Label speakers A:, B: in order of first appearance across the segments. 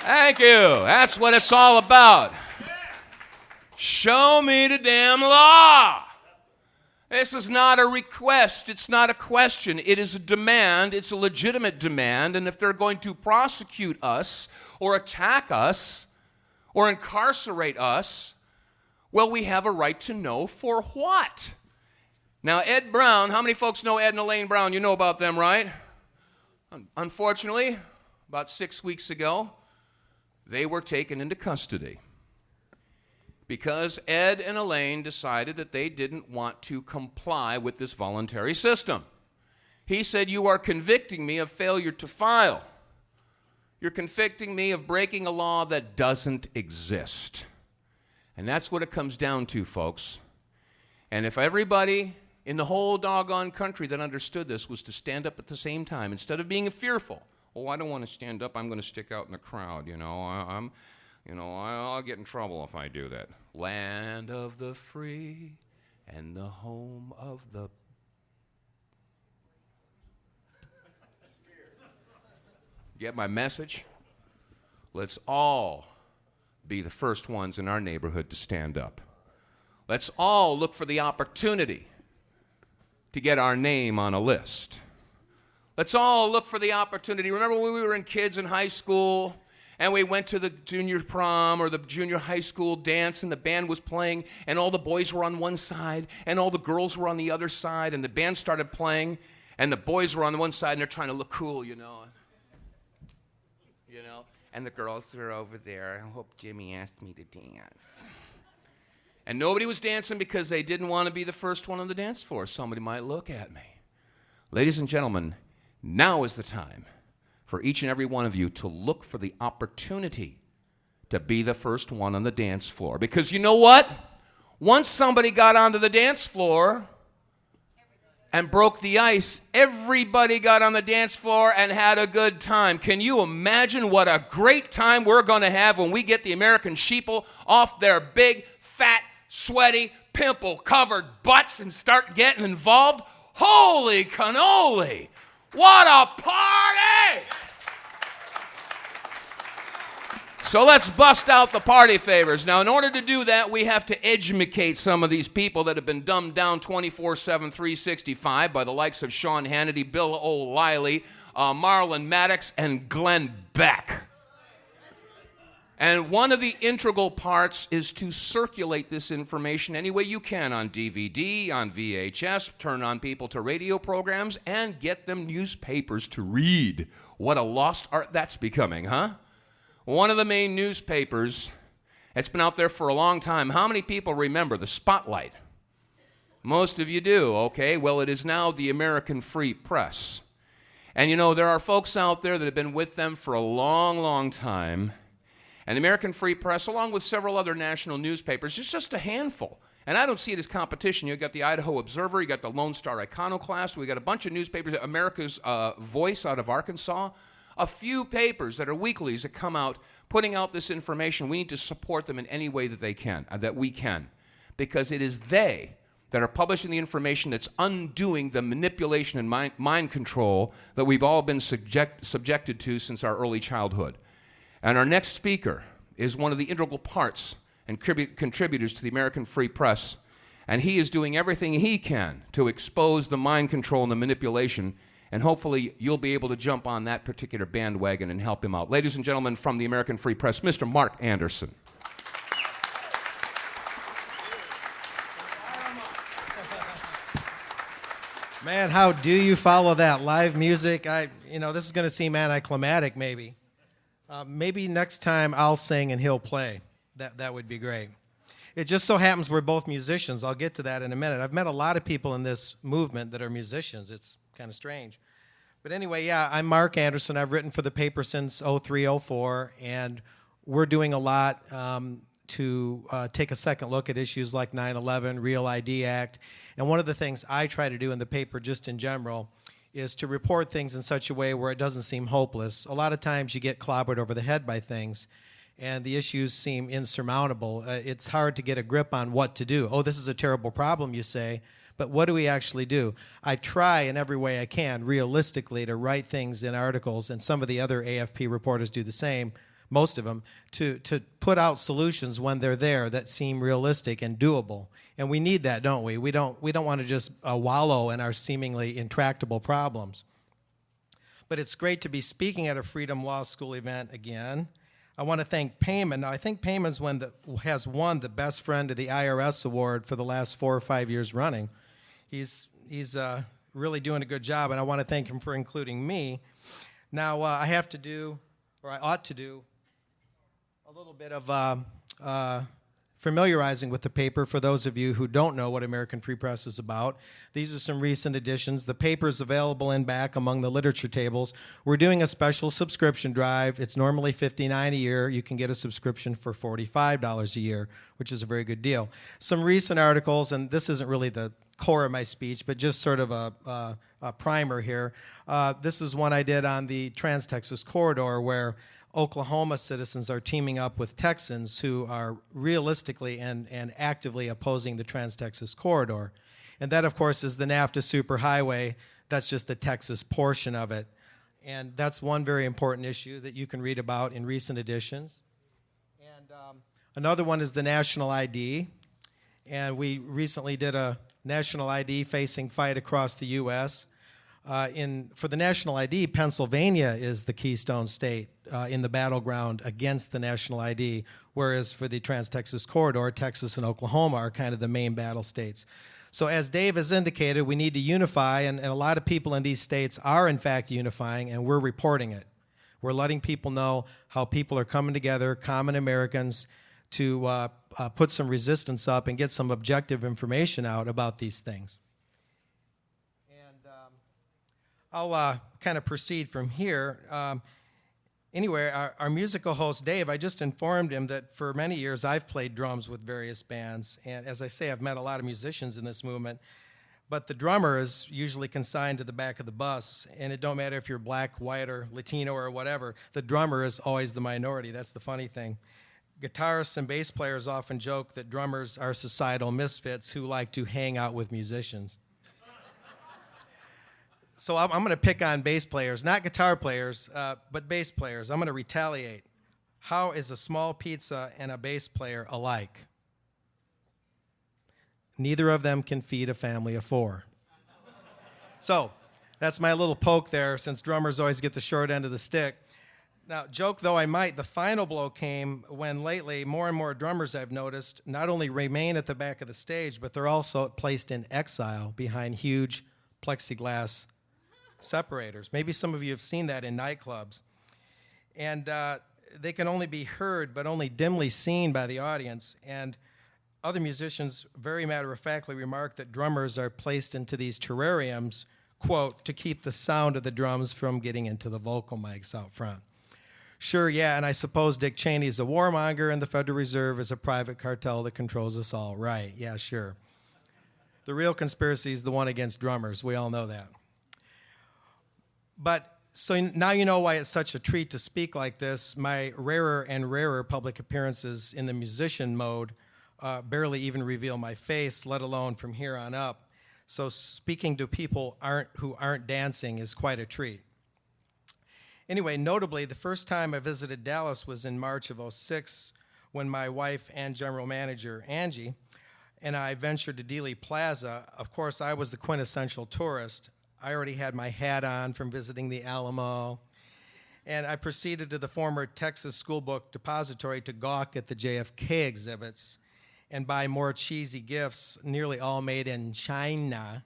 A: Thank you. That's what it's all about. Show me the damn law. This is not a request. It's not a question. It is a demand. It's a legitimate demand. And if they're going to prosecute us or attack us or incarcerate us, well, we have a right to know for what. Now, Ed Brown, how many folks know Ed and Elaine Brown? You know about them, right? Unfortunately, about 6 weeks ago, they were taken into custody because Ed and Elaine decided that they didn't want to comply with this voluntary system. He said, "You are convicting me of failure to file. You're convicting me of breaking a law that doesn't exist." And that's what it comes down to, folks. And if everybody in the whole doggone country that understood this was to stand up at the same time, instead of being fearful, "Oh, I don't want to stand up, I'm going to stick out in the crowd, I'll get in trouble if I do that." Land of the free and the home of the... Get my message? Let's all be the first ones in our neighborhood to stand up. Let's all look for the opportunity to get our name on a list. Let's all look for the opportunity. Remember when we were kids in high school and we went to the junior prom or the junior high school dance and the band was playing and all the boys were on one side and all the girls were on the other side and the band started playing and the boys were on one side and they're trying to look cool, and the girls were over there. "I hope Jimmy asked me to dance." And nobody was dancing because they didn't want to be the first one on the dance floor. Somebody might look at me. Ladies and gentlemen, now is the time for each and every one of you to look for the opportunity to be the first one on the dance floor. Because you know what? Once somebody got onto the dance floor and broke the ice, everybody got on the dance floor and had a good time. Can you imagine what a great time we're going to have when we get the American sheeple off their big, fat, sweaty, pimple-covered butts and start getting involved? Holy cannoli! What a party! So let's bust out the party favors. Now, in order to do that, we have to educate some of these people that have been dumbed down 24/7, 365 by the likes of Sean Hannity, Bill O'Reilly, Marlon Maddox, and Glenn Beck. And one of the integral parts is to circulate this information any way you can on DVD, on VHS, turn on people to radio programs, and get them newspapers to read. What a lost art that's becoming, huh? One of the main newspapers, it's been out there for a long time. How many people remember the Spotlight? Most of you do, okay? Well, it is now the American Free Press. And there are folks out there that have been with them for a long, long time. And the American Free Press, along with several other national newspapers, is just a handful. And I don't see it as competition. You've got the Idaho Observer, you got the Lone Star Iconoclast, we got a bunch of newspapers, America's Voice out of Arkansas. A few papers that are weeklies that come out putting out this information. We need to support them in any way that we can, because it is they that are publishing the information that's undoing the manipulation and mind control that we've all been subjected to since our early childhood. And our next speaker is one of the integral parts and contributors to the American Free Press, and he is doing everything he can to expose the mind control and the manipulation. And hopefully you'll be able to jump on that particular bandwagon and help him out. Ladies and gentlemen, from the American Free Press, Mr. Mark Anderson.
B: Man, how do you follow that? Live music, this is going to seem anticlimactic maybe. Maybe next time I'll sing and he'll play. That would be great. It just so happens we're both musicians. I'll get to that in a minute. I've met a lot of people in this movement that are musicians. It's kind of strange. But anyway, yeah, I'm Mark Anderson. I've written for the paper since 03, 04, and we're doing a lot to take a second look at issues like 9/11, Real ID Act. And one of the things I try to do in the paper just in general is to report things in such a way where it doesn't seem hopeless. A lot of times you get clobbered over the head by things, and the issues seem insurmountable. It's hard to get a grip on what to do. Oh, this is a terrible problem, you say, but what do we actually do? I try in every way I can, realistically, to write things in articles, and some of the other AFP reporters do the same, most of them, to put out solutions when they're there that seem realistic and doable. And we need that, don't we? We don't want to just wallow in our seemingly intractable problems. But it's great to be speaking at a Freedom Law School event again. I want to thank Payman. Now, I think Payman's has won the Best Friend of the IRS award for the last 4 or 5 years running. He's really doing a good job, and I want to thank him for including me. Now, I have to do, or I ought to do, a little bit of familiarizing with the paper for those of you who don't know what American Free Press is about. These are some recent editions. The paper's available in back among the literature tables. We're doing a special subscription drive. It's normally $59 a year. You can get a subscription for $45 a year, which is a very good deal. Some recent articles, and this isn't really the core of my speech, but just sort of a primer here. This is one I did on the Trans-Texas Corridor, where Oklahoma citizens are teaming up with Texans who are realistically and actively opposing the Trans-Texas Corridor. And that, of course, is the NAFTA superhighway. That's just the Texas portion of it. And that's one very important issue that you can read about in recent editions. And another one is the national ID. And we recently did a national ID facing fight across the U.S. For the national ID, Pennsylvania is the keystone state in the battleground against the national ID, whereas for the Trans-Texas Corridor, Texas and Oklahoma are kind of the main battle states. So as Dave has indicated, we need to unify, and a lot of people in these states are in fact unifying, and we're reporting it. We're letting people know how people are coming together, common Americans, to put some resistance up and get some objective information out about these things. I'll kind of proceed from here. Anyway, our musical host, Dave, I just informed him that for many years I've played drums with various bands. And as I say, I've met a lot of musicians in this movement. But the drummer is usually consigned to the back of the bus. And it don't matter if you're black, white, or Latino or whatever. The drummer is always the minority. That's the funny thing. Guitarists and bass players often joke that drummers are societal misfits who like to hang out with musicians. So I'm going to pick on bass players, not guitar players, but bass players. I'm going to retaliate. How is a small pizza and a bass player alike? Neither of them can feed a family of 4. So that's my little poke there, since drummers always get the short end of the stick. Now, joke though I might, the final blow came when lately more and more drummers I've noticed not only remain at the back of the stage, but they're also placed in exile behind huge plexiglass separators. Maybe some of you have seen that in nightclubs. And they can only be heard, but only dimly seen by the audience. And other musicians very matter-of-factly remark that drummers are placed into these terrariums, quote, to keep the sound of the drums from getting into the vocal mics out front. Sure, yeah, and I suppose Dick Cheney's a warmonger and the Federal Reserve is a private cartel that controls us all. Right, yeah, sure. The real conspiracy is the one against drummers. We all know that. But so now you know why it's such a treat to speak like this. My rarer and rarer public appearances in the musician mode barely even reveal my face, let alone from here on up. So speaking to people who aren't dancing is quite a treat. Anyway, notably, the first time I visited Dallas was in March of '06 when my wife and general manager, Angie, and I ventured to Dealey Plaza. Of course, I was the quintessential tourist. I already had my hat on from visiting the Alamo. And I proceeded to the former Texas School Book Depository to gawk at the JFK exhibits and buy more cheesy gifts, nearly all made in China,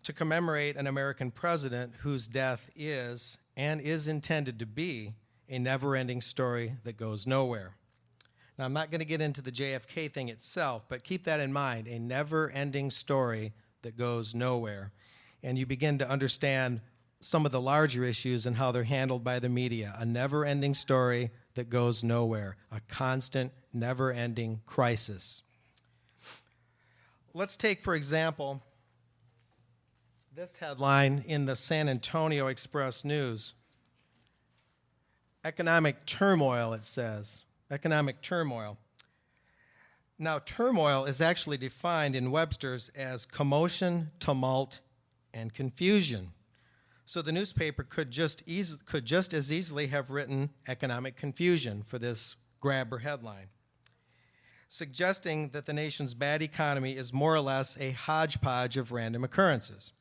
B: to commemorate an American president whose death is, and is intended to be, a never-ending story that goes nowhere. Now, I'm not going to get into the JFK thing itself, but keep that in mind, a never-ending story that goes nowhere. And you begin to understand some of the larger issues and how they're handled by the media. A never-ending story that goes nowhere. A constant, never-ending crisis. Let's take, for example, this headline in the San Antonio Express News. Economic turmoil, it says. Economic turmoil. Now, turmoil is actually defined in Webster's as commotion, tumult, and confusion. So the newspaper could just as easily have written economic confusion for this grabber headline, suggesting that the nation's bad economy is more or less a hodgepodge of random occurrences.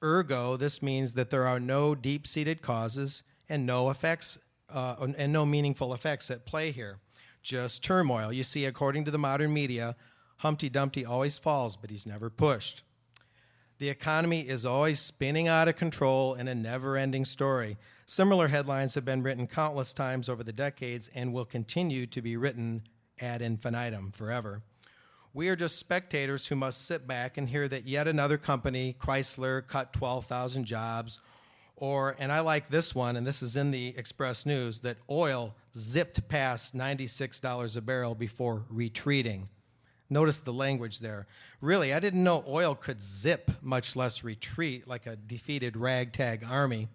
B: Ergo, this means that there are no deep-seated causes and no effects and no meaningful effects at play here, just turmoil. You see, according to the modern media, Humpty Dumpty always falls, but he's never pushed. The economy is always spinning out of control in a never-ending story. Similar headlines have been written countless times over the decades and will continue to be written ad infinitum, forever. We are just spectators who must sit back and hear that yet another company, Chrysler, cut 12,000 jobs, or, and I like this one, and this is in the Express News, that oil zipped past $96 a barrel before retreating. Notice the language there. Really, I didn't know oil could zip, much less retreat, like a defeated ragtag army.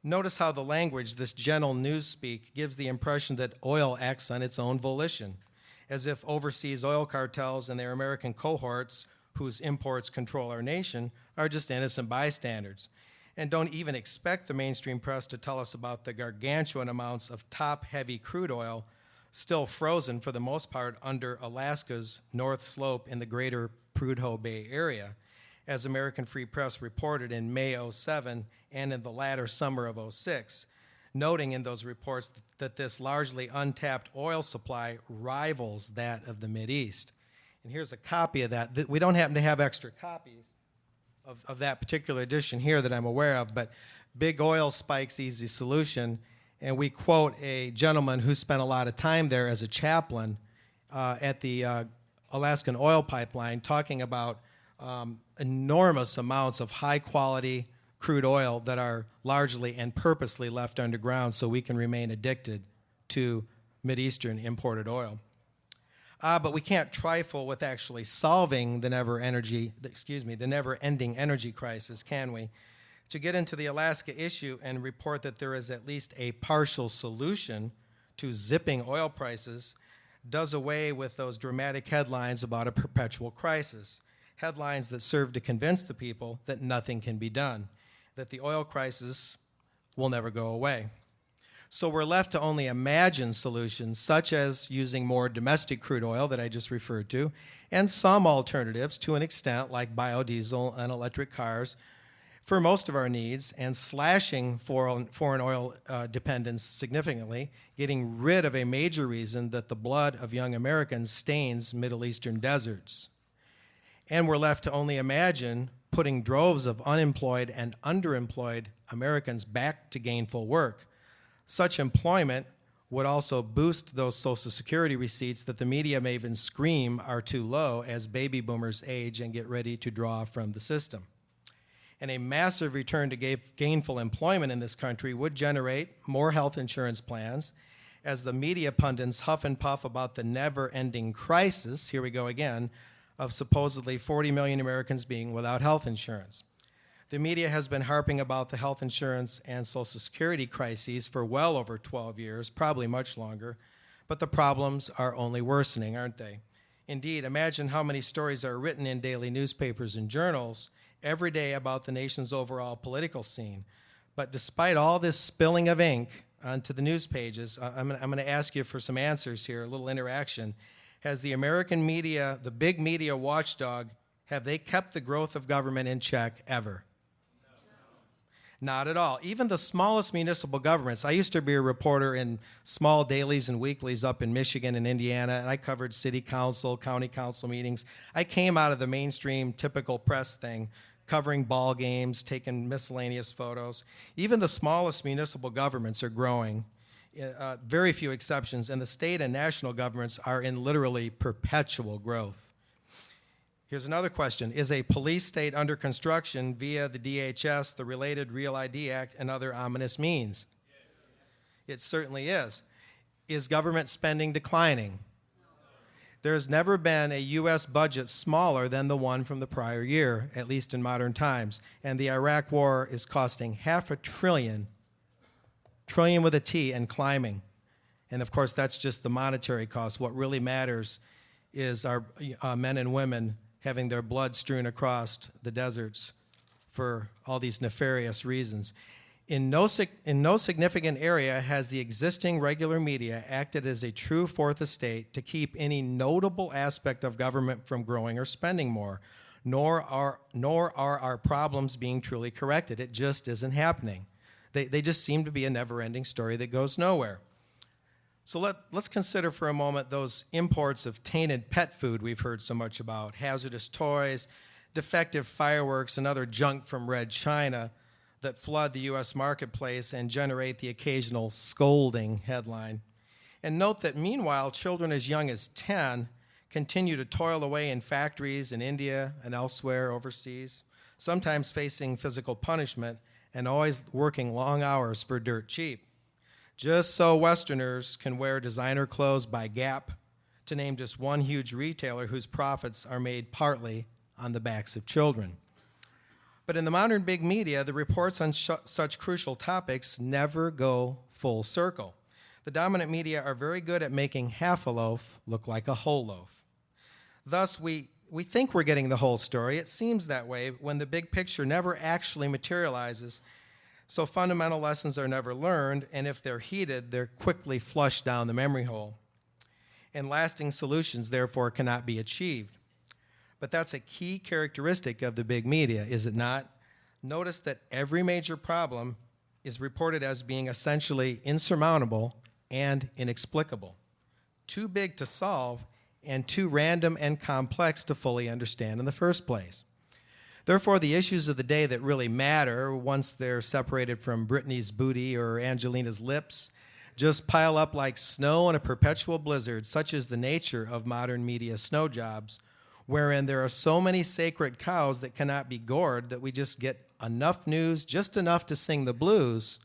B: Notice how the language, this gentle newspeak, gives the impression that oil acts on its own volition, as if overseas oil cartels and their American cohorts, whose imports control our nation, are just innocent bystanders, and don't even expect the mainstream press to tell us about the gargantuan amounts of top-heavy crude oil still frozen for the most part under Alaska's North Slope in the greater Prudhoe Bay area, as American Free Press reported in May '07 and in the latter summer of '06, noting in those reports that this largely untapped oil supply rivals that of the Mideast. And here's a copy of that. We don't happen to have extra copies of that particular edition here that I'm aware of, but Big Oil Spike's Easy Solution, and we quote a gentleman who spent a lot of time there as a chaplain at the Alaskan oil pipeline, talking about enormous amounts of high-quality crude oil that are largely and purposely left underground so we can remain addicted to Mideastern imported oil. But we can't trifle with actually solving the never-ending energy crisis, can we? To get into the Alaska issue and report that there is at least a partial solution to zipping oil prices does away with those dramatic headlines about a perpetual crisis, headlines that serve to convince the people that nothing can be done, that the oil crisis will never go away. So we're left to only imagine solutions, such as using more domestic crude oil that I just referred to, and some alternatives to an extent, like biodiesel and electric cars, for most of our needs, and slashing foreign oil dependence significantly, getting rid of a major reason that the blood of young Americans stains Middle Eastern deserts. And we're left to only imagine putting droves of unemployed and underemployed Americans back to gainful work. Such employment would also boost those Social Security receipts that the media may even scream are too low as baby boomers age and get ready to draw from the system. And a massive return to gainful employment in this country would generate more health insurance plans, as the media pundits huff and puff about the never-ending crisis, here we go again, of supposedly 40 million Americans being without health insurance. The media has been harping about the health insurance and Social Security crises for well over 12 years, probably much longer, but the problems are only worsening, aren't they? Indeed, imagine how many stories are written in daily newspapers and journals every day about the nation's overall political scene. But despite all this spilling of ink onto the news pages, I'm going to ask you for some answers here, a little interaction. Has the American media, the big media watchdog, have they kept the growth of government in check ever? Not at all. Even the smallest municipal governments. I used to be a reporter in small dailies and weeklies up in Michigan and Indiana, and I covered city council, county council meetings. I came out of the mainstream typical press thing, covering ball games, taking miscellaneous photos. Even the smallest municipal governments are growing, very few exceptions, and the state and national governments are in literally perpetual growth. Here's another question. Is a police state under construction via the DHS, the related Real ID Act, and other ominous means? Yes. It certainly is. Is government spending declining? No. There's never been a U.S. budget smaller than the one from the prior year, at least in modern times. And the Iraq War is costing $500 billion, trillion with a T, and climbing. And of course, that's just the monetary cost. What really matters is our men and women having their blood strewn across the deserts for all these nefarious reasons. In no significant area has the existing regular media acted as a true fourth estate to keep any notable aspect of government from growing or spending more, nor are our problems being truly corrected. It just isn't happening. They just seem to be a never-ending story that goes nowhere. So let's consider for a moment those imports of tainted pet food we've heard so much about, hazardous toys, defective fireworks, and other junk from Red China that flood the U.S. marketplace and generate the occasional scolding headline. And note that meanwhile, children as young as 10 continue to toil away in factories in India and elsewhere overseas, sometimes facing physical punishment and always working long hours for dirt cheap, just so Westerners can wear designer clothes by Gap, to name just one huge retailer whose profits are made partly on the backs of children. But in the modern big media, the reports on such crucial topics never go full circle. The dominant media are very good at making half a loaf look like a whole loaf. Thus, we think we're getting the whole story. It seems that way when the big picture never actually materializes. So fundamental lessons are never learned, and if they're heeded, they're quickly flushed down the memory hole. And lasting solutions, therefore, cannot be achieved. But that's a key characteristic of the big media, is it not? Notice that every major problem is reported as being essentially insurmountable and inexplicable, too big to solve and too random and complex to fully understand in the first place. Therefore, the issues of the day that really matter, once they're separated from Britney's booty or Angelina's lips, just pile up like snow in a perpetual blizzard, such is the nature of modern media snow jobs, wherein there are so many sacred cows that cannot be gored that we just get enough news, just enough to sing the blues,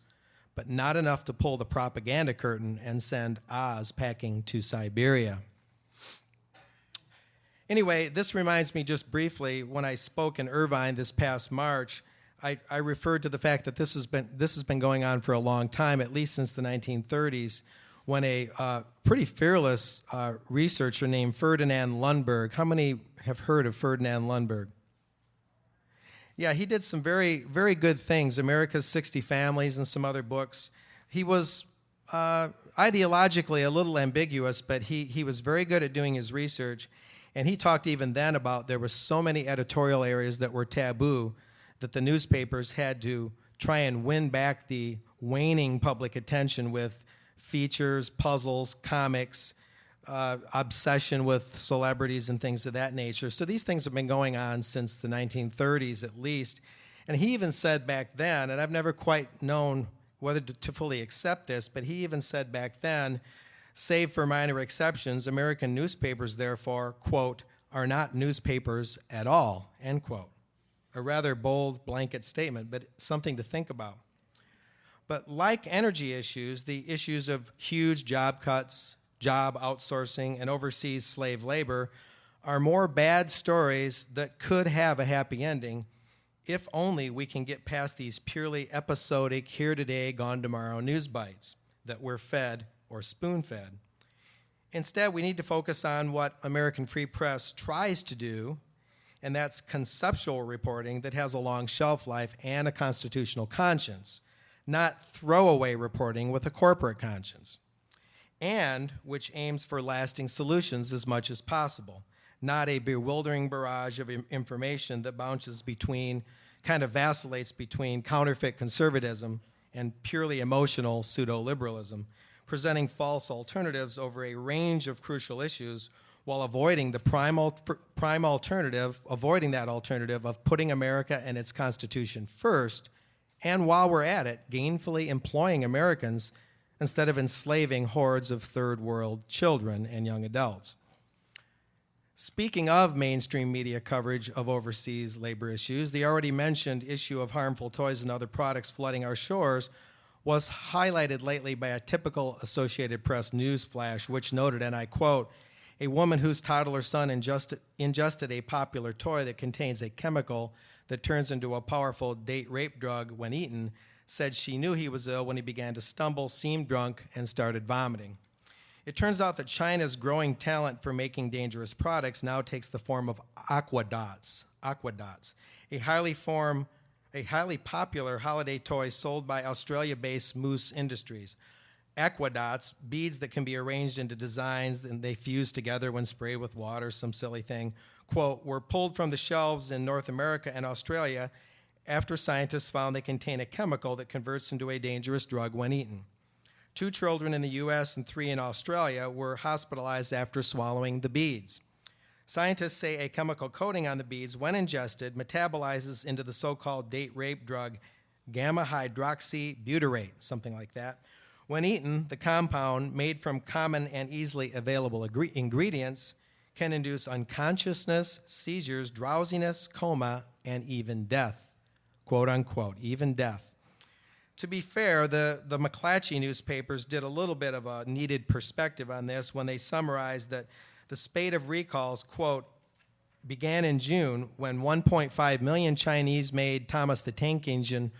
B: but not enough to pull the propaganda curtain and send Oz packing to Siberia. Anyway, this reminds me just briefly, when I spoke in Irvine this past March, I referred to the fact that this has been going on for a long time, at least since the 1930s, when a pretty fearless researcher named Ferdinand Lundberg — how many have heard of Ferdinand Lundberg? Yeah, he did some very, very good things, America's 60 Families and some other books. He was ideologically a little ambiguous, but he was very good at doing his research. And he talked even then about there were so many editorial areas that were taboo that the newspapers had to try and win back the waning public attention with features, puzzles, comics, obsession with celebrities and things of that nature. So these things have been going on since the 1930s at least. And he even said back then, and I've never quite known whether to fully accept this, but he even said back then, save for minor exceptions, American newspapers, therefore, quote, are not newspapers at all, end quote. A rather bold blanket statement, but something to think about. But like energy issues, the issues of huge job cuts, job outsourcing, and overseas slave labor are more bad stories that could have a happy ending if only we can get past these purely episodic, here today, gone tomorrow news bites that we're fed or spoon-fed. Instead, we need to focus on what American Free Press tries to do, and that's conceptual reporting that has a long shelf life and a constitutional conscience, not throwaway reporting with a corporate conscience, and which aims for lasting solutions as much as possible, not a bewildering barrage of information that bounces between, kind of vacillates between counterfeit conservatism and purely emotional pseudo-liberalism, presenting false alternatives over a range of crucial issues while avoiding the prime alternative, avoiding that alternative of putting America and its Constitution first, and while we're at it, gainfully employing Americans instead of enslaving hordes of third world children and young adults. Speaking of mainstream media coverage of overseas labor issues, the already mentioned issue of harmful toys and other products flooding our shores was highlighted lately by a typical Associated Press news flash, which noted, and I quote, "A woman whose toddler son ingested a popular toy that contains a chemical that turns into a powerful date rape drug when eaten, said she knew he was ill when he began to stumble, seemed drunk, and started vomiting." It turns out that China's growing talent for making dangerous products now takes the form of aquadots, a highly a highly popular holiday toy sold by Australia-based Moose Industries. Aquadots, beads that can be arranged into designs and they fuse together when sprayed with water, some silly thing, quote, were pulled from the shelves in North America and Australia after scientists found they contain a chemical that converts into a dangerous drug when eaten. 2 children in the US and 3 in Australia were hospitalized after swallowing the beads. Scientists say a chemical coating on the beads, when ingested, metabolizes into the so-called date rape drug gamma hydroxybutyrate, something like that. When eaten, the compound, made from common and easily available ingredients, can induce unconsciousness, seizures, drowsiness, coma, and even death. Quote unquote, even death. To be fair, the McClatchy newspapers did a little bit of a needed perspective on this when they summarized that the spate of recalls, quote, began in June when 1.5 million Chinese-made Thomas the Tank Engine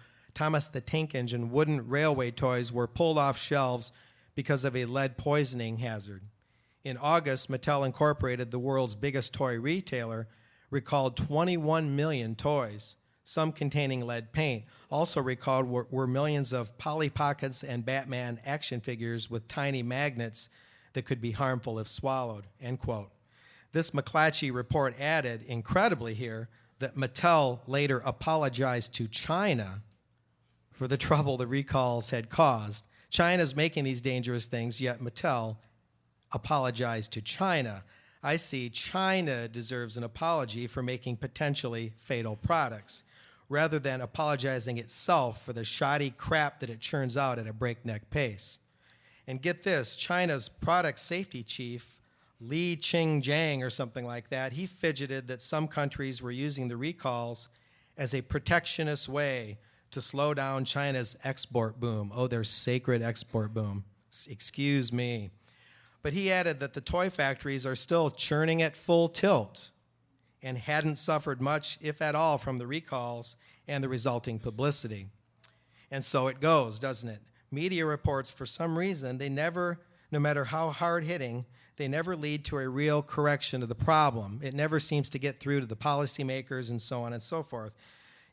B: wooden railway toys were pulled off shelves because of a lead poisoning hazard. In August, Mattel Incorporated, the world's biggest toy retailer, recalled 21 million toys, some containing lead paint. Also recalled were millions of Polly Pockets and Batman action figures with tiny magnets that could be harmful if swallowed, end quote. This McClatchy report added, incredibly here, that Mattel later apologized to China for the trouble the recalls had caused. China's making these dangerous things, yet Mattel apologized to China. I see China deserves an apology for making potentially fatal products, rather than apologizing itself for the shoddy crap that it churns out at a breakneck pace. And get this, China's product safety chief, Li Qingjiang or something like that, he fidgeted that some countries were using the recalls as a protectionist way to slow down China's export boom. Oh, their sacred export boom. Excuse me. But he added that the toy factories are still churning at full tilt and hadn't suffered much, if at all, from the recalls and the resulting publicity. And so it goes, doesn't it? Media reports, for some reason, they never, no matter how hard-hitting, they never lead to a real correction of the problem. It never seems to get through to the policymakers and so on and so forth.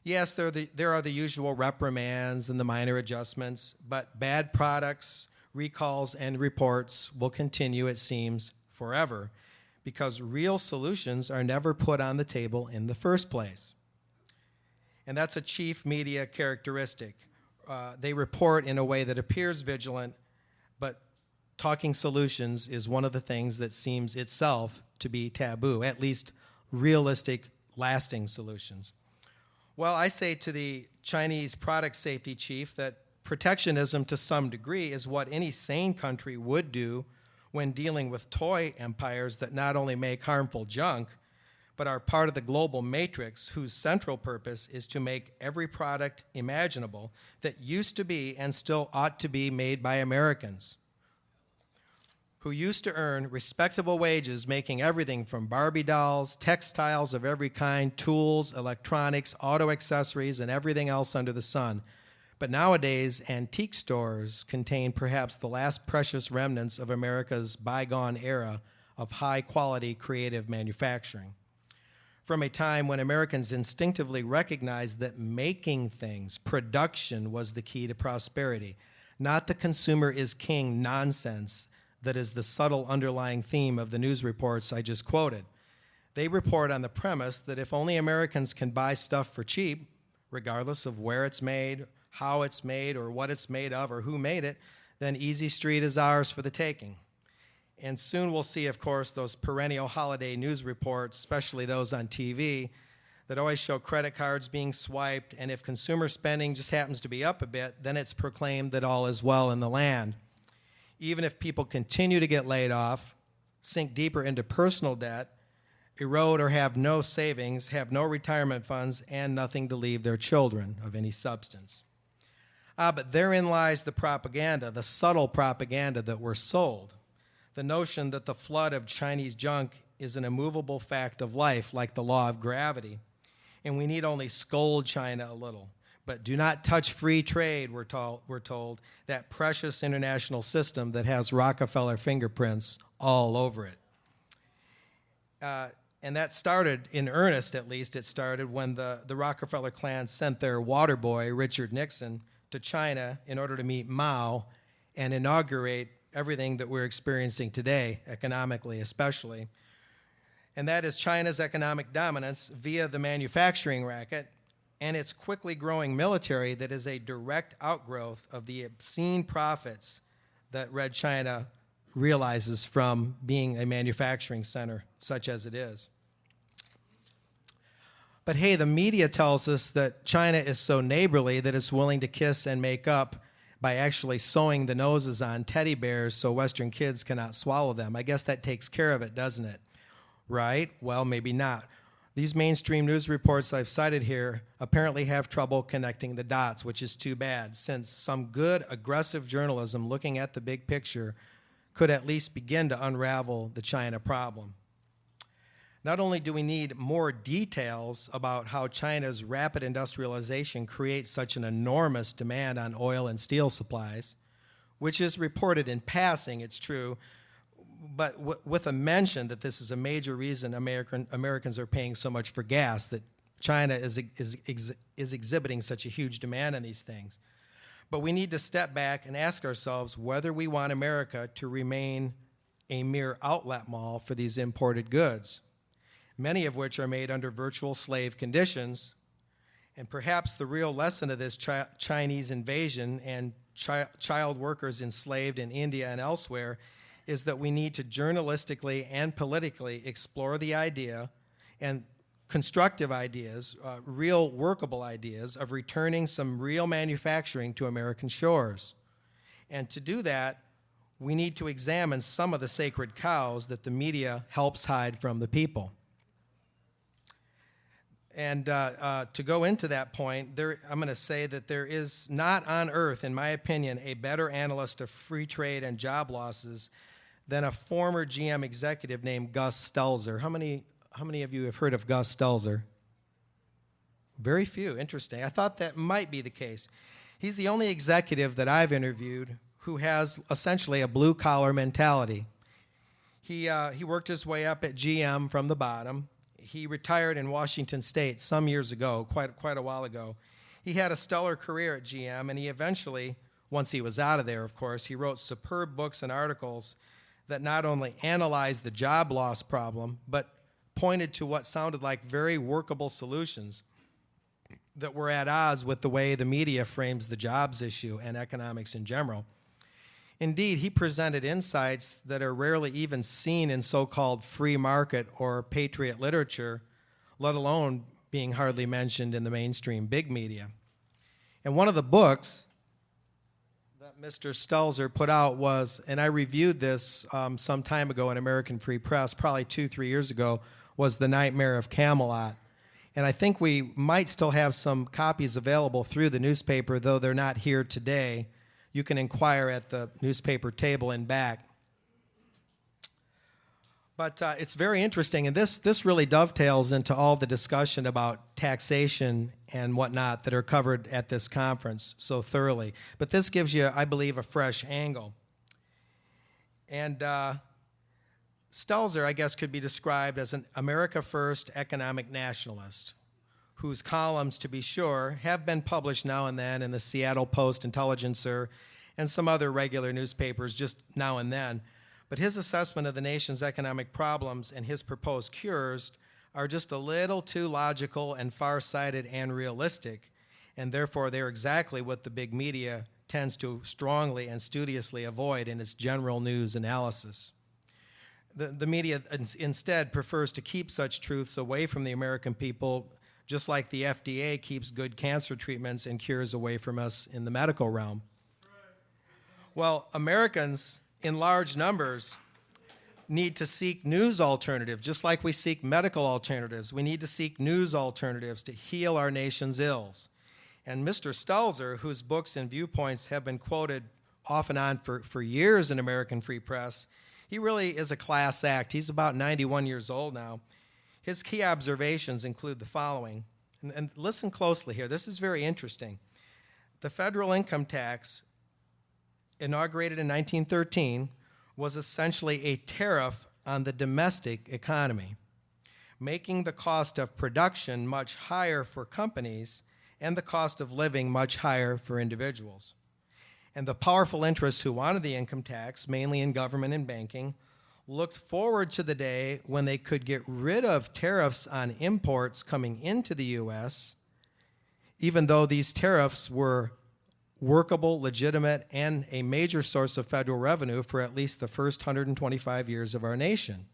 B: Yes, there are the usual reprimands and the minor adjustments, but bad products, recalls, and reports will continue, it seems, forever, because real solutions are never put on the table in the first place. And that's a chief media characteristic. They report in a way that appears vigilant, but talking solutions is one of the things that seems itself to be taboo, at least realistic, lasting solutions. Well, I say to the Chinese product safety chief that protectionism to some degree is what any sane country would do when dealing with toy empires that not only make harmful junk, but are part of the global matrix whose central purpose is to make every product imaginable that used to be and still ought to be made by Americans, who used to earn respectable wages making everything from Barbie dolls, textiles of every kind, tools, electronics, auto accessories, and everything else under the sun. But nowadays, antique stores contain perhaps the last precious remnants of America's bygone era of high-quality creative manufacturing. From a time when Americans instinctively recognized that making things, production, was the key to prosperity, not the consumer is king nonsense that is the subtle underlying theme of the news reports I just quoted. They report on the premise that if only Americans can buy stuff for cheap, regardless of where it's made, how it's made, or what it's made of, or who made it, then Easy Street is ours for the taking. And soon we'll see, of course, those perennial holiday news reports, especially those on TV, that always show credit cards being swiped, and if consumer spending just happens to be up a bit, then it's proclaimed that all is well in the land. Even if people continue to get laid off, sink deeper into personal debt, erode or have no savings, have no retirement funds, and nothing to leave their children of any substance. But therein lies the propaganda, the subtle propaganda that we're sold. The notion that the flood of Chinese junk is an immovable fact of life, like the law of gravity, and we need only scold China a little. But do not touch free trade, we're told, that precious international system that has Rockefeller fingerprints all over it. And that started, in earnest at least, it started when the Rockefeller clan sent their water boy, Richard Nixon, to China in order to meet Mao and inaugurate everything that we're experiencing today, economically especially. And that is China's economic dominance via the manufacturing racket and its quickly growing military that is a direct outgrowth of the obscene profits that Red China realizes from being a manufacturing center such as it is. But hey, the media tells us that China is so neighborly that it's willing to kiss and make up by actually sewing the noses on teddy bears so Western kids cannot swallow them. I guess that takes care of it, doesn't it? Right? Well, maybe not. These mainstream news reports I've cited here apparently have trouble connecting the dots, which is too bad, since some good, aggressive journalism looking at the big picture could at least begin to unravel the China problem. Not only do we need more details about how China's rapid industrialization creates such an enormous demand on oil and steel supplies, which is reported in passing, it's true, but with a mention that this is a major reason Americans are paying so much for gas, that China is exhibiting such a huge demand on these things. But we need to step back and ask ourselves whether we want America to remain a mere outlet mall for these imported goods, many of which are made under virtual slave conditions. And perhaps the real lesson of this Chinese invasion and child workers enslaved in India and elsewhere is that we need to journalistically and politically explore the idea and constructive ideas, real workable ideas of returning some real manufacturing to American shores. And to do that, we need to examine some of the sacred cows that the media helps hide from the people. And to go into that point, I'm going to say that there is not on earth, in my opinion, a better analyst of free trade and job losses than a former GM executive named Gus Stelzer. How many of you have heard of Gus Stelzer? Very few. Interesting. I thought that might be the case. He's the only executive that I've interviewed who has essentially a blue-collar mentality. He worked his way up at GM from the bottom. He retired in Washington State some years ago, quite a while ago. He had a stellar career at GM, and he eventually, once he was out of there, of course, he wrote superb books and articles that not only analyzed the job loss problem, but pointed to what sounded like very workable solutions that were at odds with the way the media frames the jobs issue and economics in general. Indeed, he presented insights that are rarely even seen in so-called free market or patriot literature, let alone being hardly mentioned in the mainstream big media. And one of the books that Mr. Stelzer put out was, and I reviewed this some time ago in American Free Press, probably 2-3 years ago, was The Nightmare of Camelot. And I think we might still have some copies available through the newspaper, though they're not here today. You can inquire at the newspaper table in back. But it's very interesting, and this really dovetails into all the discussion about taxation and whatnot that are covered at this conference so thoroughly. But this gives you, I believe, a fresh angle. And Stelzer, I guess, could be described as an America First economic nationalist, whose columns, to be sure, have been published now and then in the Seattle Post-Intelligencer and some other regular newspapers just now and then. But his assessment of the nation's economic problems and his proposed cures are just a little too logical and far-sighted and realistic, and therefore they're exactly what the big media tends to strongly and studiously avoid in its general news analysis. The media instead prefers to keep such truths away from the American people, just like the FDA keeps good cancer treatments and cures away from us in the medical realm. Well, Americans in large numbers need to seek news alternatives, just like we seek medical alternatives. We need to seek news alternatives to heal our nation's ills. And Mr. Stelzer, whose books and viewpoints have been quoted off and on for years in American Free Press, he really is a class act. He's about 91 years old now. His key observations include the following, and listen closely here. This is very interesting. The federal income tax, inaugurated in 1913, was essentially a tariff on the domestic economy. making the cost of production much higher for companies and the cost of living much higher for individuals. And the powerful interests who wanted the income tax, mainly in government and banking, looked forward to the day when they could get rid of tariffs on imports coming into the U.S., even though these tariffs were workable, legitimate, and a major source of federal revenue for at least the first 125 years of our nation.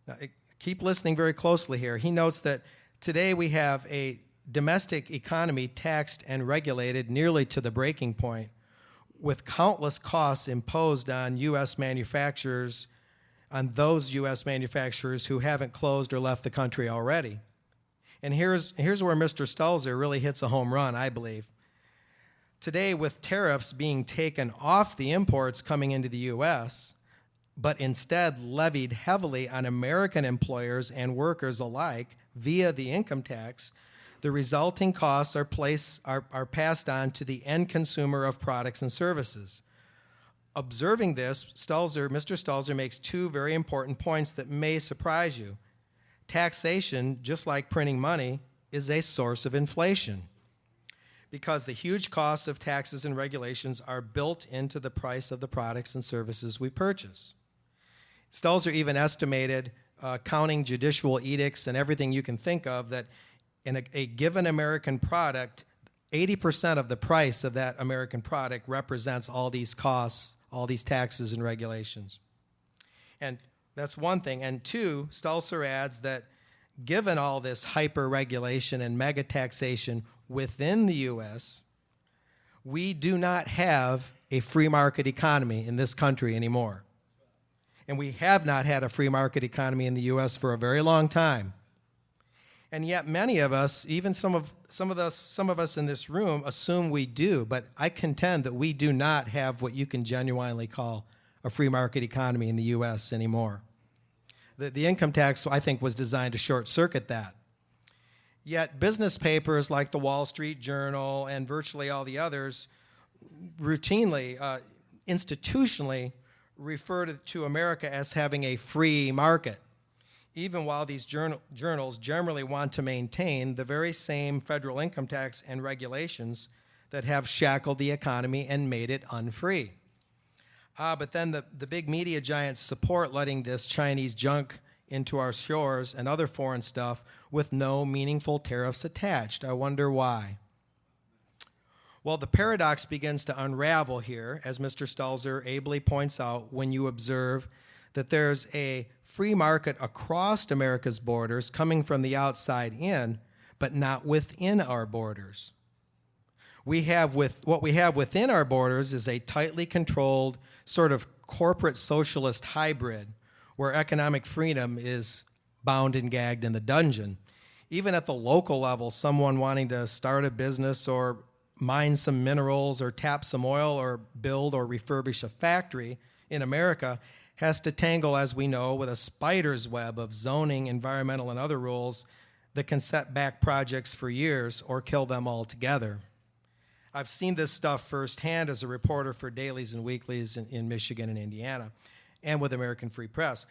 B: Now, keep listening very closely here. He notes that today we have a domestic economy taxed and regulated nearly to the breaking point, with countless costs imposed on U.S. manufacturers, on those U.S. manufacturers who haven't closed or left the country already. And here's where Mr. Stelzer really hits a home run, I believe. Today, with tariffs being taken off the imports coming into the U.S., but instead levied heavily on American employers and workers alike via the income tax, the resulting costs are passed on to the end consumer of products and services. Observing this, Mr. Stelzer makes two very important points that may surprise you. Taxation, just like printing money, is a source of inflation because the huge costs of taxes and regulations are built into the price of the products and services we purchase. Stelzer even estimated, counting judicial edicts and everything you can think of, that in a given American product, 80% of the price of that American product represents all these costs, all these taxes and regulations. And that's one thing. And two, Stelzer adds that given all this hyper-regulation and mega-taxation within the U.S., we do not have a free market economy in this country anymore. And we have not had a free market economy in the U.S. for a very long time. And yet many of us, even some of us in this room, assume we do, but I contend that we do not have what you can genuinely call a free market economy in the U.S. anymore. The income tax, I think, was designed to short-circuit that. Yet business papers like the Wall Street Journal and virtually all the others routinely, institutionally, refer to America as having a free market, even while these journals generally want to maintain the very same federal income tax and regulations that have shackled the economy and made it unfree. But then the big media giants support letting this Chinese junk into our shores and other foreign stuff with no meaningful tariffs attached. I wonder why. Well, the paradox begins to unravel here, as Mr. Stelzer ably points out, when you observe that there's a free market across America's borders coming from the outside in, but not within our borders. What we have within our borders is a tightly controlled sort of corporate socialist hybrid where economic freedom is bound and gagged in the dungeon. Even at the local level, someone wanting to start a business or mine some minerals or tap some oil or build or refurbish a factory in America has to tangle, as we know, with a spider's web of zoning, environmental, and other rules that can set back projects for years or kill them altogether. I've seen this stuff firsthand as a reporter for dailies and weeklies in Michigan and Indiana, and with American Free Press.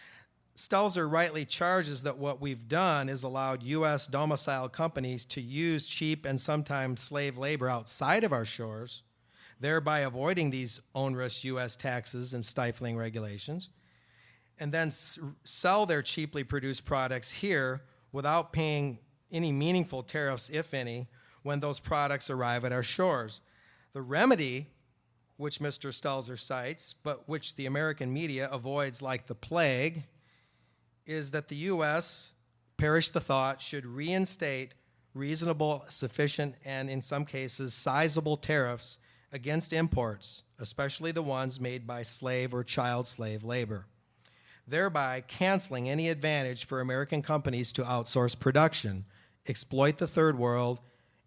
B: Stelzer rightly charges that what we've done is allowed U.S. domiciled companies to use cheap and sometimes slave labor outside of our shores, thereby avoiding these onerous U.S. taxes and stifling regulations, and then sell their cheaply produced products here without paying any meaningful tariffs, if any, when those products arrive at our shores. The remedy, which Mr. Stelzer cites, but which the American media avoids like the plague, is that the U.S., perish the thought, should reinstate reasonable, sufficient, and in some cases sizable tariffs against imports, especially the ones made by slave or child slave labor, thereby canceling any advantage for American companies to outsource production, exploit the third world,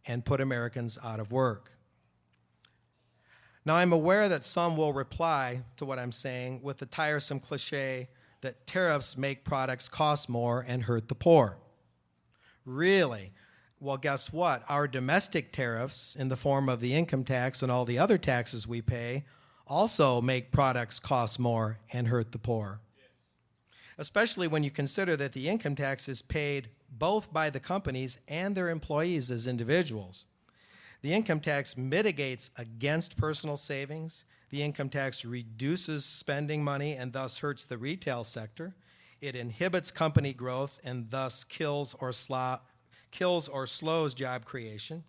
B: and put Americans out of work. Now, I'm aware that some will reply to what I'm saying with the tiresome cliche that tariffs make products cost more and hurt the poor. Really? Well, guess what? Our domestic tariffs in the form of the income tax and all the other taxes we pay also make products cost more and hurt the poor. especially when you consider that the income tax is paid both by the companies and their employees as individuals. The income tax mitigates against personal savings. The income tax reduces spending money and thus hurts the retail sector. It inhibits company growth and thus kills or slows job creation.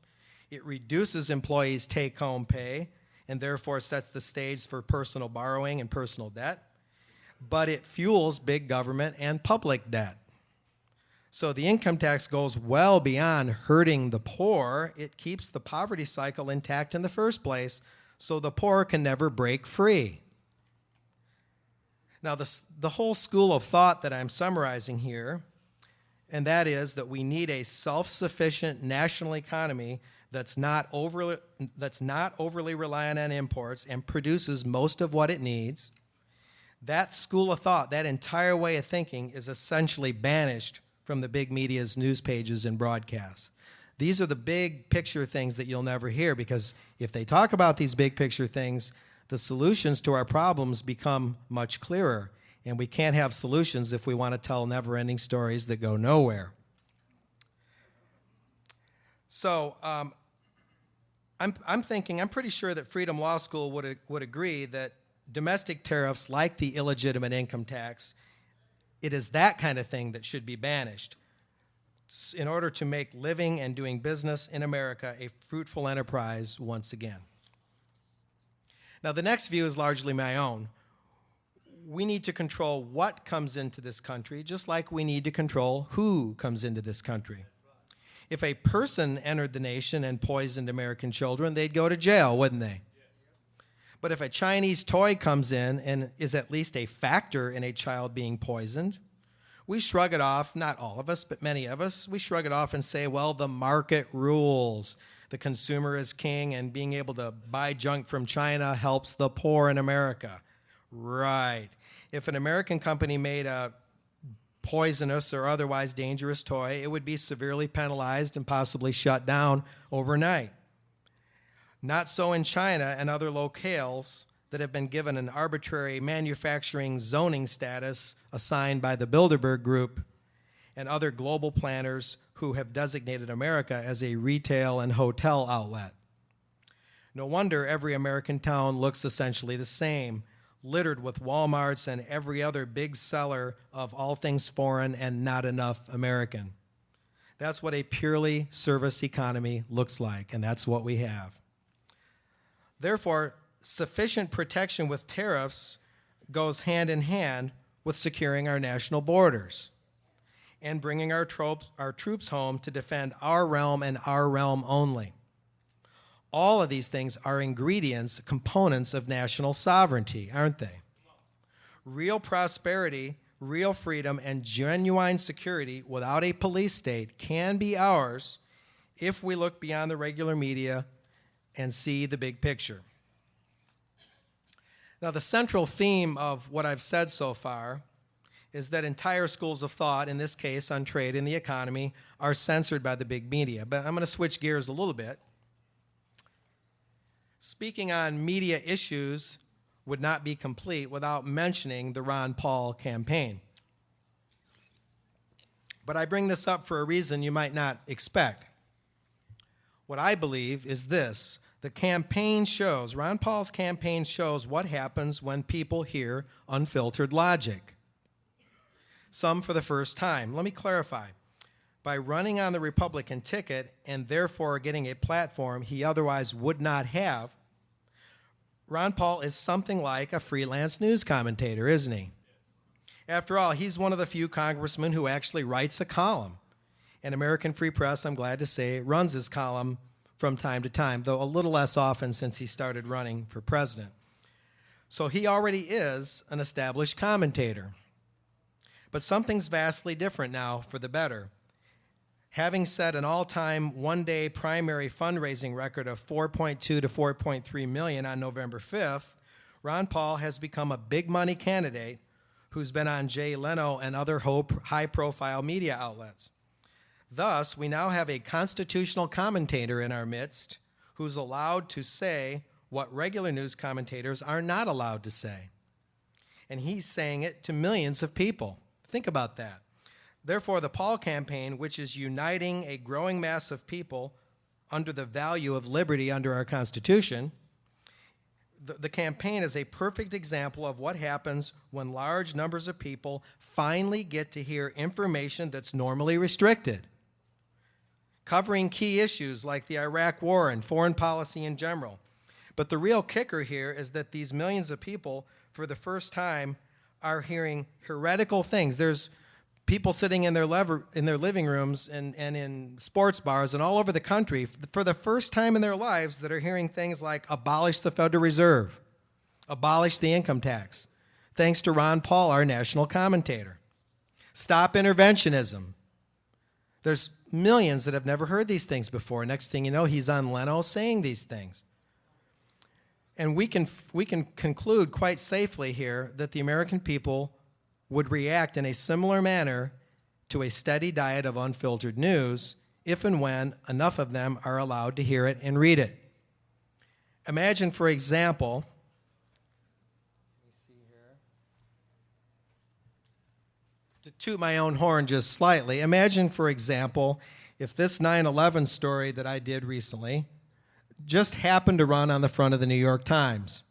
B: It reduces employees' take-home pay and therefore sets the stage for personal borrowing and personal debt. But it fuels big government and public debt. So the income tax goes well beyond hurting the poor. It keeps the poverty cycle intact in the first place, so the poor can never break free. Now, the whole school of thought that I'm summarizing here, and that is that we need a self-sufficient national economy that's not overly reliant on imports and produces most of what it needs. That school of thought, that entire way of thinking, is essentially banished from the big media's news pages and broadcasts. These are the big picture things that you'll never hear, because if they talk about these big picture things, the solutions to our problems become much clearer, and we can't have solutions if we want to tell never-ending stories that go nowhere. So I'm pretty sure that Freedom Law School would agree that domestic tariffs, like the illegitimate income tax, it is that kind of thing that should be banished in order to make living and doing business in America a fruitful enterprise once again. Now, the next view is largely my own. We need to control what comes into this country, just like we need to control who comes into this country. If a person entered the nation and poisoned American children, they'd go to jail, wouldn't they? But if a Chinese toy comes in and is at least a factor in a child being poisoned, we shrug it off, not all of us, but many of us, we shrug it off and say, well, the market rules. The consumer is king, and being able to buy junk from China helps the poor in America. Right. If an American company made a poisonous or otherwise dangerous toy, it would be severely penalized and possibly shut down overnight. Not so in China and other locales that have been given an arbitrary manufacturing zoning status assigned by the Bilderberg Group and other global planners who have designated America as a retail and hotel outlet. No wonder every American town looks essentially the same, littered with Walmarts and every other big seller of all things foreign and not enough American. That's what a purely service economy looks like, and that's what we have. Therefore, sufficient protection with tariffs goes hand in hand with securing our national borders and bringing our troops home to defend our realm and our realm only. All of these things are ingredients, components of national sovereignty, aren't they? Real prosperity, real freedom, and genuine security without a police state can be ours if we look beyond the regular media and see the big picture. Now, the central theme of what I've said so far is that entire schools of thought, in this case on trade and the economy, are censored by the big media. But I'm going to switch gears a little bit. Speaking on media issues would not be complete without mentioning the Ron Paul campaign. But I bring this up for a reason you might not expect. What I believe is this: the campaign shows, Ron Paul's campaign shows what happens when people hear unfiltered logic. Some for the first time. Let me clarify. By running on the Republican ticket and therefore getting a platform he otherwise would not have, Ron Paul is something like a freelance news commentator, isn't he? After all, he's one of the few congressmen who actually writes a column. And American Free Press, I'm glad to say, runs his column from time to time, though a little less often since he started running for president. So he already is an established commentator. But something's vastly different now for the better. Having set an all-time one-day primary fundraising record of $4.2 to $4.3 million on November 5th, Ron Paul has become a big-money candidate who's been on Jay Leno and other high-profile media outlets. Thus, we now have a constitutional commentator in our midst who's allowed to say what regular news commentators are not allowed to say. And he's saying it to millions of people. Think about that. Therefore, the Paul campaign, which is uniting a growing mass of people under the value of liberty under our Constitution, the campaign is a perfect example of what happens when large numbers of people finally get to hear information that's normally restricted, covering key issues like the Iraq War and foreign policy in general. But the real kicker here is that these millions of people, for the first time, are hearing heretical things. There's people sitting in their living rooms and in sports bars and all over the country for the first time in their lives that are hearing things like abolish the Federal Reserve, abolish the income tax, thanks to Ron Paul, our national commentator. Stop interventionism. There's millions that have never heard these things before. Next thing you know, he's on Leno saying these things. And we can conclude quite safely here that the American people would react in a similar manner to a steady diet of unfiltered news if and when enough of them are allowed to hear it and read it. Imagine, for example, to toot my own horn just slightly, imagine, for example, if this 9/11 story that I did recently just happened to run on the front of the New York Times.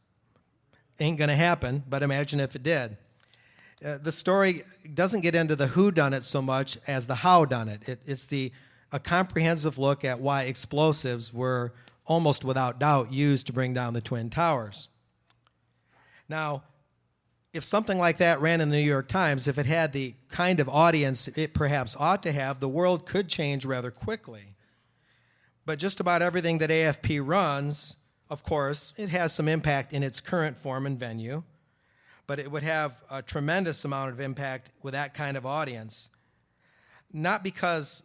B: Ain't going to happen, but imagine if it did. The story doesn't get into the who done it so much as the how done it. It's a comprehensive look at why explosives were almost without doubt used to bring down the Twin Towers. Now, if something like that ran in the New York Times, if it had the kind of audience it perhaps ought to have, the world could change rather quickly. But just about everything that AFP runs, of course, it has some impact in its current form and venue, but it would have a tremendous amount of impact with that kind of audience. Not because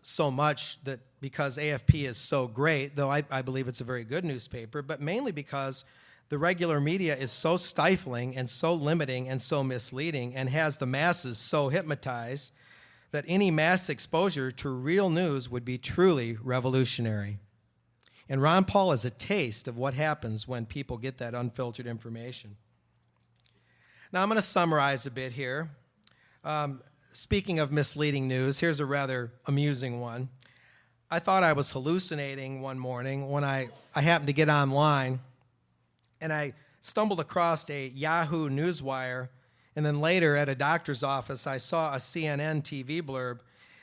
B: because AFP is so great, though I believe it's a very good newspaper, but mainly because the regular media is so stifling and so limiting and so misleading and has the masses so hypnotized that any mass exposure to real news would be truly revolutionary. And Ron Paul is a taste of what happens when people get that unfiltered information. Now, I'm going to summarize a bit here. Speaking of misleading news, here's a rather amusing one. I thought I was hallucinating one morning when I happened to get online, and I stumbled across a Yahoo Newswire, and then later at a doctor's office, I saw a CNN TV blurb,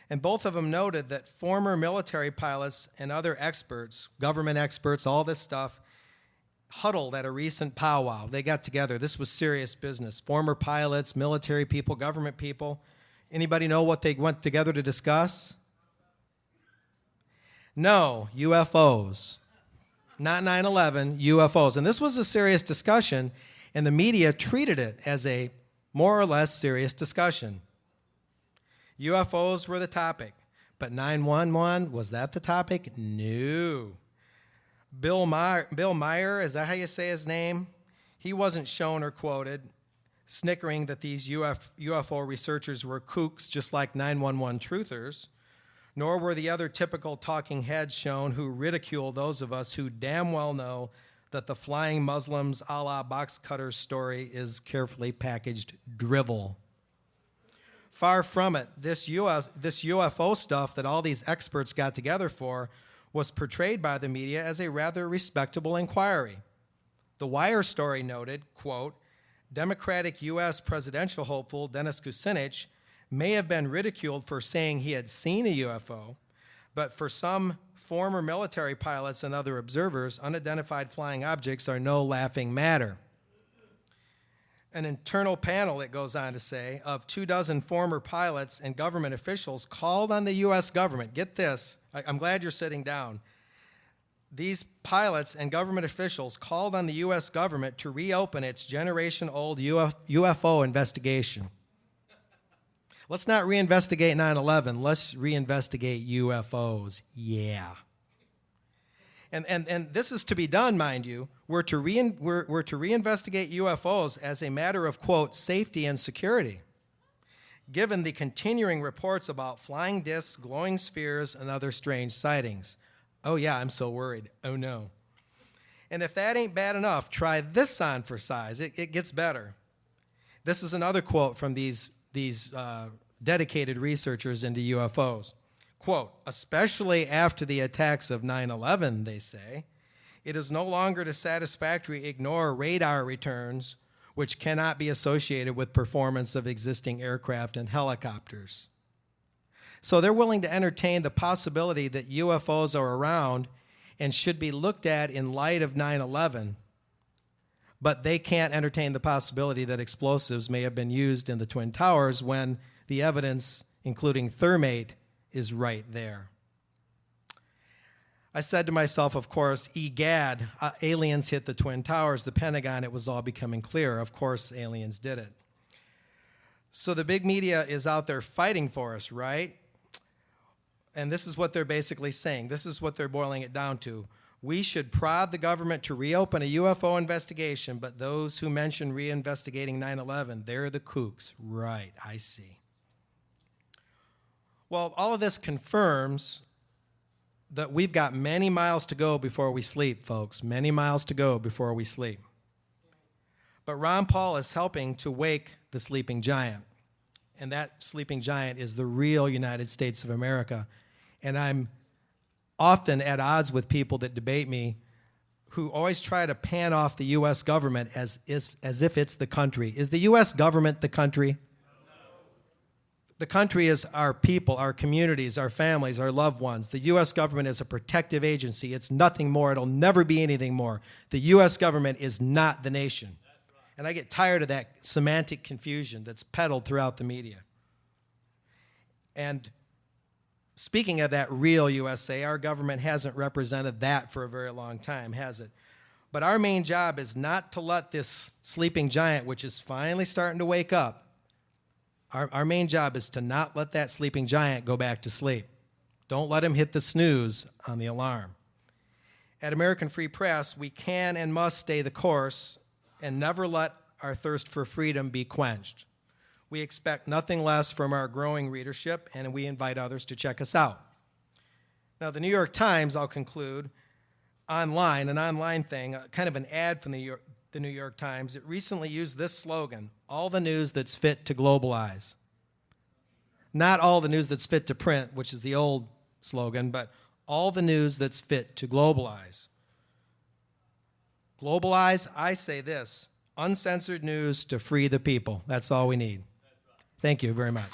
B: and both of them noted that former military pilots and other experts, government experts, all this stuff, huddled at a recent powwow. They got together. This was serious business. Former pilots, military people, government people. Anybody know what they went together to discuss? No, UFOs. Not 9/11, UFOs. And this was a serious discussion, and the media treated it as a more or less serious discussion. UFOs were the topic, but 9/11, was that the topic? No. Bill Meyer, is that how you say his name? He wasn't shown or quoted, snickering that these UFO researchers were kooks just like 911 truthers, nor were the other typical talking heads shown who ridicule those of us who damn well know that the flying Muslims a la box cutter story is carefully packaged drivel. Far from it, this UFO stuff that all these experts got together for was portrayed by the media as a rather respectable inquiry. The Wire story noted, quote, Democratic U.S. presidential hopeful Dennis Kucinich may have been ridiculed for saying he had seen a UFO, but for some former military pilots and other observers, unidentified flying objects are no laughing matter. An internal panel, it goes on to say, of 24 former pilots and government officials called on the U.S. government. Get this. I'm glad you're sitting down. These pilots and government officials called on the U.S. government to reopen its generation-old UFO investigation. Let's not reinvestigate 9/11. Let's reinvestigate UFOs. Yeah. And this is to be done, mind you. We're to reinvestigate UFOs as a matter of, quote, safety and security, given the continuing reports about flying discs, glowing spheres, and other strange sightings. Oh, yeah, I'm so worried. Oh, no. And if that ain't bad enough, try this on for size. It gets better. This is another quote from these dedicated researchers into UFOs. Quote, especially after the attacks of 9/11, they say, it is no longer satisfactory to ignore radar returns which cannot be associated with performance of existing aircraft and helicopters. So they're willing to entertain the possibility that UFOs are around and should be looked at in light of 9/11, but they can't entertain the possibility that explosives may have been used in the Twin Towers when the evidence, including thermate, is right there. I said to myself, of course, egad, aliens hit the Twin Towers, the Pentagon, it was all becoming clear. Of course, aliens did it. So the big media is out there fighting for us, right? And this is what they're basically saying. This is what they're boiling it down to. We should prod the government to reopen a UFO investigation, but those who mention reinvestigating 9/11, they're the kooks. Right, I see. Well, all of this confirms that we've got many miles to go before we sleep, folks. Many miles to go before we sleep. But Ron Paul is helping to wake the sleeping giant. And that sleeping giant is the real United States of America. And I'm often at odds with people that debate me who always try to pan off the U.S. government as if it's the country. Is the U.S. government the country? The country is our people, our communities, our families, our loved ones. The U.S. government is a protective agency. It's nothing more. It'll never be anything more. The U.S. government is not the nation. And I get tired of that semantic confusion that's peddled throughout the media. And speaking of that real USA, our government hasn't represented that for a very long time, has it? But our main job is not to let this sleeping giant, which is finally starting to wake up, our main job is to not let that sleeping giant go back to sleep. Don't let him hit the snooze on the alarm. At American Free Press, we can and must stay the course and never let our thirst for freedom be quenched. We expect nothing less from our growing readership, and we invite others to check us out. Now, the New York Times, I'll conclude, an online thing, kind of an ad from the New York Times, it recently used this slogan, all the news that's fit to globalize. Not all the news that's fit to print, which is the old slogan, but all the news that's fit to globalize. Globalize, I say this, uncensored news to free the people. That's all we need. Thank you very much.